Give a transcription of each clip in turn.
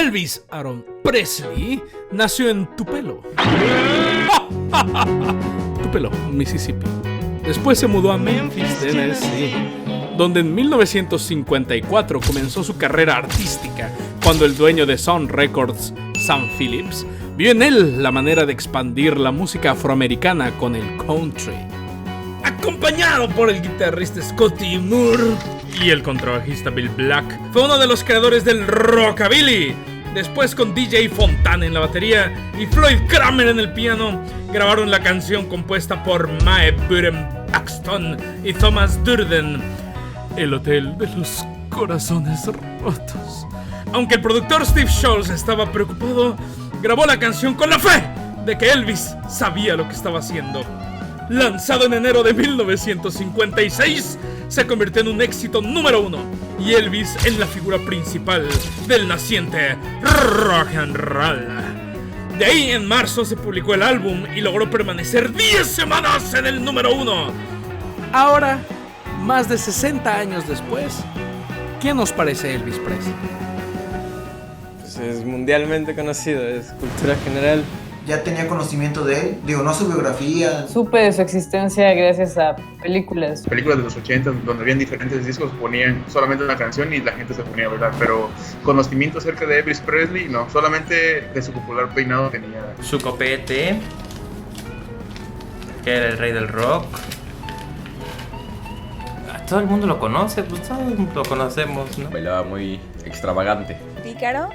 Elvis Aaron Presley nació en Tupelo, Tupelo, Mississippi. Después se mudó a Memphis, Tennessee, donde en 1954 comenzó su carrera artística, cuando el dueño de Sun Records, Sam Phillips, vio en él la manera de expandir la música afroamericana con el country. Acompañado por el guitarrista Scotty Moore y el contrabajista Bill Black, fue uno de los creadores del rockabilly. Después, con DJ Fontana en la batería y Floyd Kramer en el piano, grabaron la canción compuesta por Mae Burton Paxton y Thomas Durden, El Hotel de los Corazones Rotos. Aunque el productor Steve Scholz estaba preocupado, grabó la canción con la fe de que Elvis sabía lo que estaba haciendo. Lanzado en enero de 1956, se convirtió en un éxito número 1 y Elvis en la figura principal del naciente rock and roll. De ahí, en marzo, se publicó el álbum y logró permanecer 10 semanas en el número 1. Ahora, más de 60 años después, ¿qué nos parece Elvis Presley? Pues es mundialmente conocido, es cultura general. Ya tenía conocimiento de él, digo, no su biografía. Supe de su existencia gracias a películas. Películas de los 80 donde habían diferentes discos, ponían solamente una canción y la gente se ponía a bailar, pero conocimiento acerca de Elvis Presley, no, solamente de su popular peinado tenía. Su copete, que era el rey del rock. Todo el mundo lo conoce, pues todos lo conocemos, ¿no? Bailaba muy extravagante. Pícaro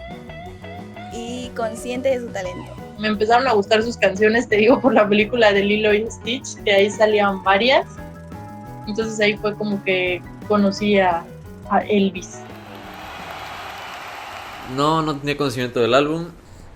y consciente de su talento. Me empezaron a gustar sus canciones, te digo, por la película de Lilo y Stitch, que ahí salían varias. Entonces ahí fue como que conocí a Elvis. No tenía conocimiento del álbum.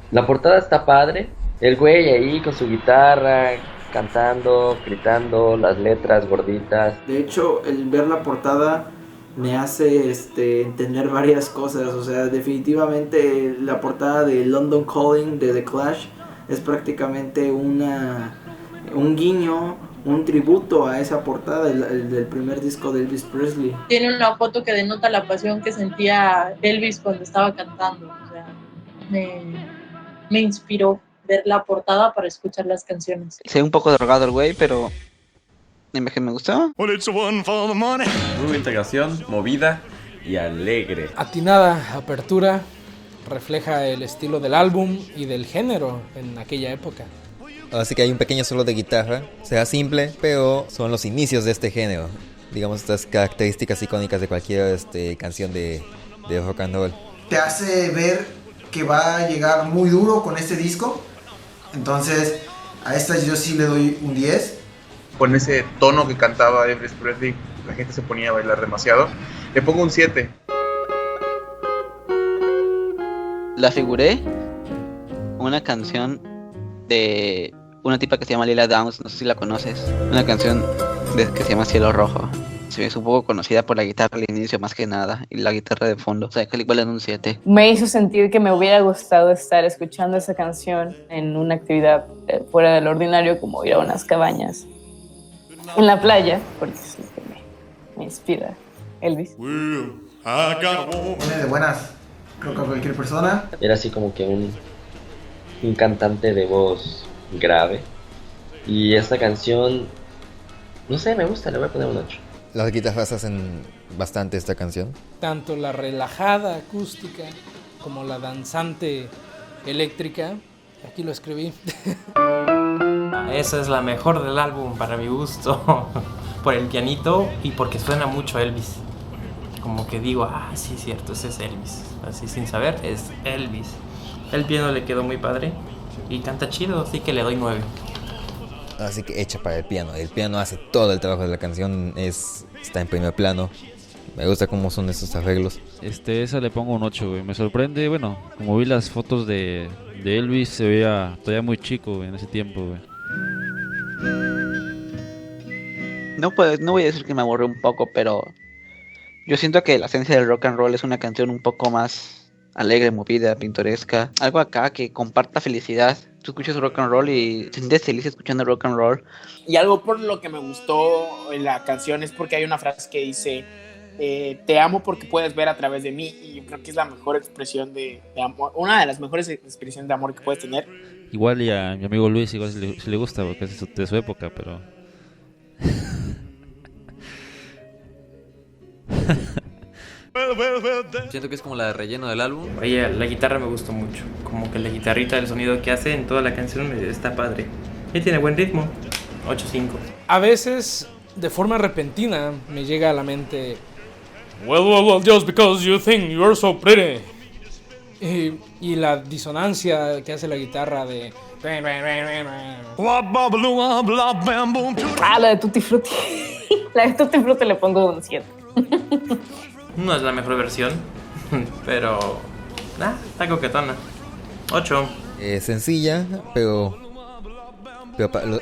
La portada está padre. El güey ahí con su guitarra, cantando, gritando, las letras gorditas. De hecho, el ver la portada me hace entender varias cosas. O sea, definitivamente la portada de London Calling de The Clash es prácticamente un guiño, un tributo a esa portada del primer disco de Elvis Presley. Tiene una foto que denota la pasión que sentía Elvis cuando estaba cantando. O sea, me inspiró ver la portada para escuchar las canciones. Se ve un poco drogado el güey, pero la imagen me gustó. Hubo integración, movida y alegre. Atinada apertura, refleja el estilo del álbum y del género en aquella época. Así que hay un pequeño solo de guitarra, sea simple, pero son los inicios de este género. Digamos, estas características icónicas de cualquier canción de rock and roll. Te hace ver que va a llegar muy duro con este disco. Entonces, a esta yo sí le doy un 10. Con ese tono que cantaba Elvis Presley, la gente se ponía a bailar demasiado. Le pongo un 7. La figuré una canción de una tipa que se llama Lila Downs, no sé si la conoces. Una canción que se llama Cielo Rojo. Se me hizo un poco conocida por la guitarra al inicio más que nada y la guitarra de fondo. O sea, que igual en un 7. Me hizo sentir que me hubiera gustado estar escuchando esa canción en una actividad fuera del ordinario, como ir a unas cabañas en la playa, porque es lo que me inspira Elvis. Viene de buenas, creo que a cualquier persona. Era así como que un cantante de voz grave. Y esta canción, no sé, me gusta, le voy a poner un 8. Las guitarras hacen bastante esta canción. Tanto la relajada acústica como la danzante eléctrica. Aquí lo escribí. Esa es la mejor del álbum para mi gusto. Por el pianito y porque suena mucho Elvis. Como que digo, sí es cierto, ese es Elvis. Así sin saber, es Elvis. El piano le quedó muy padre y canta chido, así que le doy 9. Así que hecha para el piano. El piano hace todo el trabajo de la canción, está en primer plano. Me gusta cómo son estos arreglos. Esa le pongo un 8, güey. Me sorprende, bueno, como vi las fotos de Elvis, se veía todavía muy chico, güey, en ese tiempo, güey. No voy a decir que me aburrió un poco, pero yo siento que la esencia del rock and roll es una canción un poco más alegre, movida, pintoresca. Algo acá que comparta felicidad. Tú escuchas rock and roll y te sientes feliz escuchando rock and roll. Y algo por lo que me gustó en la canción es porque hay una frase que dice: te amo porque puedes ver a través de mí, y yo creo que es la mejor expresión de amor, una de las mejores expresiones de amor que puedes tener. Igual y a mi amigo Luis igual si le gusta porque es de su época, pero... Siento que es como la de relleno del álbum. Oye, la guitarra me gustó mucho. Como que la guitarrita, el sonido que hace en toda la canción está padre. Y tiene buen ritmo. 8-5. A veces, de forma repentina, me llega a la mente... Well, just because you think you're so pretty. Y la disonancia que hace la guitarra de... La de Tutti Frutti. La de Tutti Frutti le pongo un 7. No es la mejor versión, pero está coquetona. 8. Sencilla, pero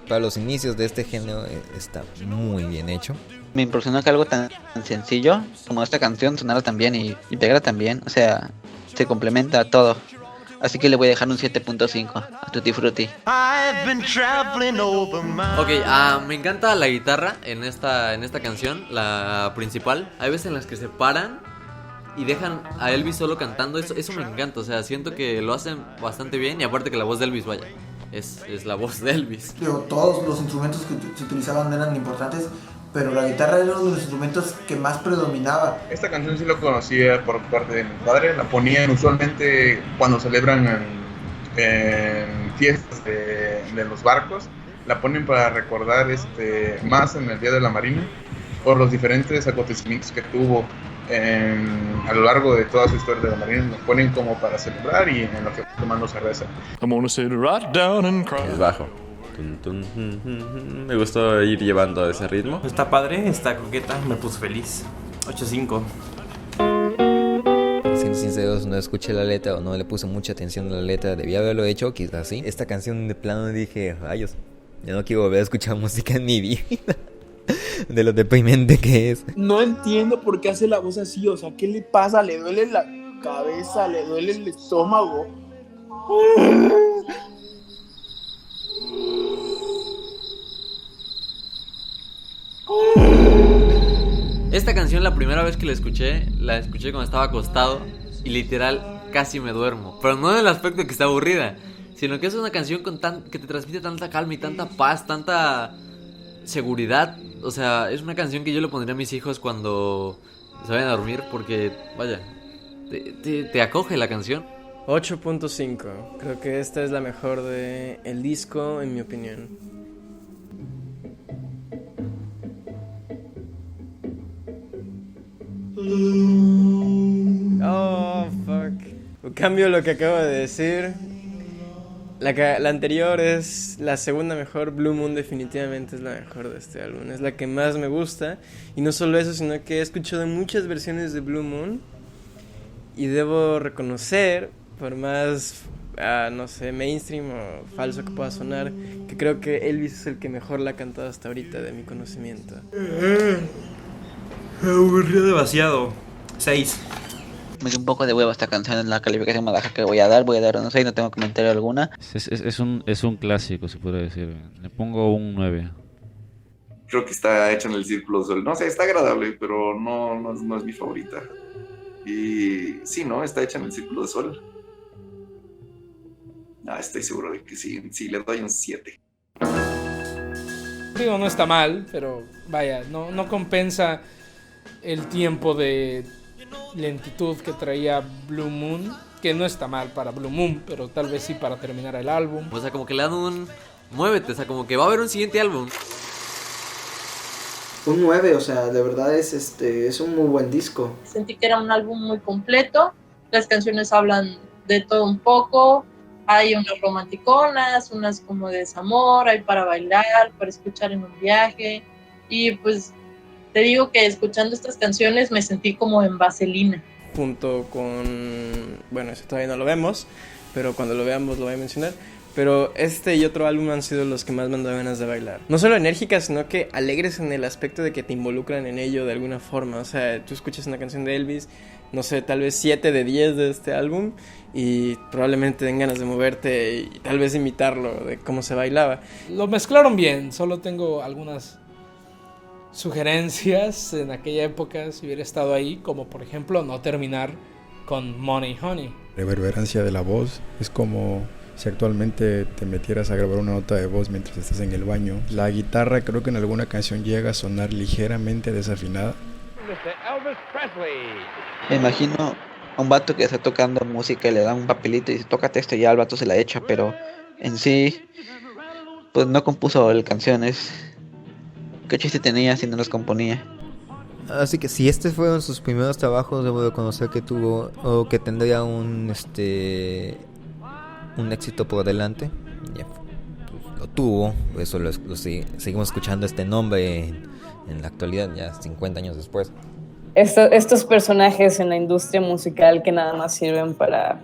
para los inicios de este género está muy bien hecho. Me impresionó que algo tan sencillo como esta canción sonara tan bien y pegara tan bien. O sea, se complementa a todo. Así que le voy a dejar un 7.5 a Tutti Frutti. Ok, me encanta la guitarra en esta canción, la principal. Hay veces en las que se paran y dejan a Elvis solo cantando. Eso me encanta, o sea, siento que lo hacen bastante bien. Y aparte que la voz de Elvis, vaya, es la voz de Elvis. Todos los instrumentos que se utilizaban eran importantes, pero la guitarra era uno de los instrumentos que más predominaba. Esta canción sí lo conocía por parte de mi padre. La ponían usualmente cuando celebran en fiestas de los barcos. La ponen para recordar más en el Día de la Marina por los diferentes acontecimientos que tuvo a lo largo de toda su historia de la Marina. Lo ponen como para celebrar y en lo que tomando cerveza. Es bajo. Me gustó ir llevando ese ritmo. Está padre, está coqueta, me puso feliz. 8-5. Siendo sinceros, no escuché la letra o no le puse mucha atención a la letra. Debía haberlo hecho, quizás sí. Esta canción de plano dije, rayos, yo no quiero volver a escuchar música en mi vida. De lo deprimente que es. No entiendo por qué hace la voz así, o sea, ¿qué le pasa? ¿Le duele la cabeza? ¿Le duele el estómago? Esta canción, la primera vez que la escuché cuando estaba acostado y literal casi me duermo. Pero no en el aspecto de que está aburrida, sino que es una canción que te transmite tanta calma y tanta paz, tanta seguridad. O sea, es una canción que yo le pondría a mis hijos cuando se vayan a dormir porque, vaya, te acoge la canción. 8.5. Creo que esta es la mejor del disco, en mi opinión. Oh, fuck. Cambio lo que acabo de decir. La anterior es la segunda mejor. Blue Moon definitivamente es la mejor de este álbum. Es la que más me gusta. Y no solo eso, sino que he escuchado muchas versiones de Blue Moon. Y debo reconocer, por más, no sé, mainstream o falso que pueda sonar, que creo que Elvis es el que mejor la ha cantado hasta ahorita, de mi conocimiento. Me aburrió demasiado. 6. Me dio un poco de huevo esta canción en la calificación más baja que voy a dar un 6, no tengo comentario alguna. Es un clásico, se podría decir. Le pongo un 9. Creo que está hecha en el Círculo de Sol. No sé, está agradable, pero no es mi favorita. Y sí, ¿no? Está hecha en el Círculo de Sol. Estoy seguro de que sí. Sí, le doy un 7. Digo, no está mal, pero vaya, no compensa el tiempo de lentitud que traía Blue Moon, que no está mal para Blue Moon, pero tal vez sí para terminar el álbum. O sea, como que le dan un... Muévete, o sea, como que va a haber un siguiente álbum. Un 9, o sea, de verdad es un muy buen disco. Sentí que era un álbum muy completo. Las canciones hablan de todo un poco. Hay unas romanticonas, unas como de desamor, hay para bailar, para escuchar en un viaje. Y pues te digo que escuchando estas canciones me sentí como en vaselina. Junto con... Bueno, eso todavía no lo vemos, pero cuando lo veamos lo voy a mencionar. Pero este y otro álbum han sido los que más me han dado ganas de bailar. No solo enérgicas, sino que alegres en el aspecto de que te involucran en ello de alguna forma. O sea, tú escuchas una canción de Elvis, no sé, tal vez 7 de 10 de este álbum, y probablemente den ganas de moverte y tal vez imitarlo, de cómo se bailaba. Lo mezclaron bien, solo tengo algunas sugerencias en aquella época si hubiera estado ahí, como por ejemplo no terminar con Money Honey. Reverberancia de la voz es como si actualmente te metieras a grabar una nota de voz mientras estás en el baño. La guitarra creo que en alguna canción llega a sonar ligeramente desafinada. Me imagino a un vato que está tocando música y le dan un papelito y dice, tócate esto, y ya el vato se la echa, pero en sí, pues no compuso canciones. ¿Qué chiste tenía si no los componía? Así que si este fueron sus primeros trabajos, debo reconocer que tuvo o que tendría un éxito por delante. Ya, pues, lo tuvo, por eso seguimos escuchando este nombre en la actualidad, ya 50 años después. Estos personajes en la industria musical que nada más sirven para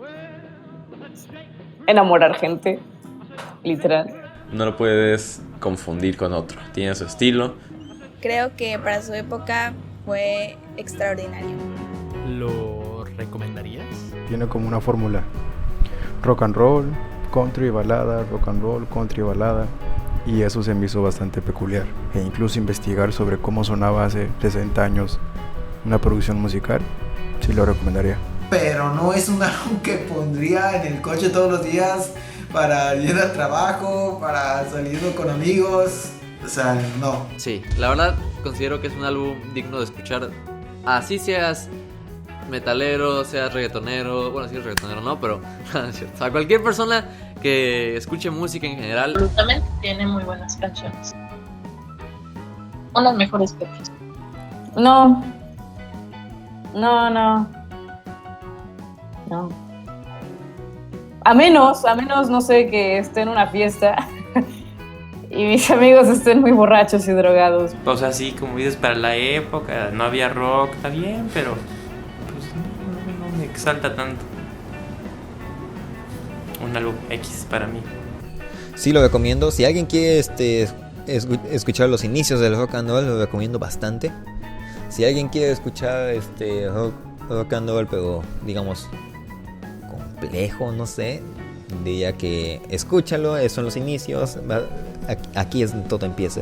enamorar gente, literal. No lo puedes confundir con otro, tiene su estilo. Creo que para su época fue extraordinario. ¿Lo recomendarías? Tiene como una fórmula: rock and roll, country, balada, rock and roll, country, balada. Y eso se me hizo bastante peculiar. E incluso investigar sobre cómo sonaba hace 60 años una producción musical, sí lo recomendaría. Pero no es un álbum que pondría en el coche todos los días para ir al trabajo, para saliendo con amigos. O sea, no. Sí, la verdad considero que es un álbum digno de escuchar. Así seas metalero, seas reggaetonero. Bueno, sí es reggaetonero, no, pero no es cierto. O sea, cualquier persona que escuche música en general. Absolutamente tiene muy buenas canciones. Son las mejores canciones. No. A menos, no sé, que esté en una fiesta y mis amigos estén muy borrachos y drogados. O sea, sí, como dices, para la época no había rock, está bien, pero pues no me exalta tanto. Un álbum X para mí. Sí, lo recomiendo. Si alguien quiere escuchar los inicios del rock and roll, lo recomiendo bastante. Si alguien quiere escuchar rock and roll, pero digamos complejo, no sé, diría que escúchalo, son los inicios, aquí es donde todo empieza.